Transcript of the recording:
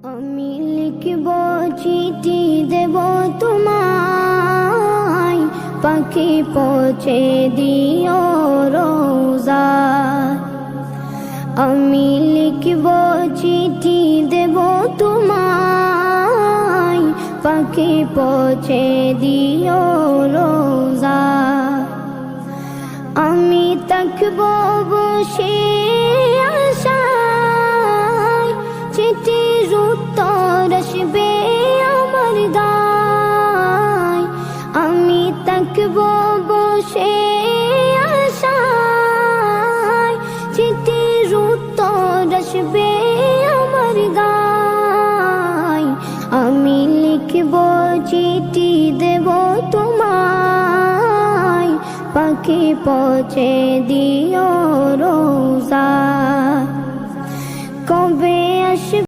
আমি লিখব চিঠি দেব তোমায়, পাখি পৌঁছে দিও রোজা। আমি লিখব চিঠি দেব তোমায়, পাখি পৌঁছে দিও রোজা। আমি থাকব বসে আশায়, চিঠির উত্তর আসবে আমার দায়। আমি থাকব বসে আশায়, চিঠির উত্তর আসবে আমার দায়। আমি লিখব চিঠি দেব তোমায়, পাখি পৌঁছে দিও রোজা।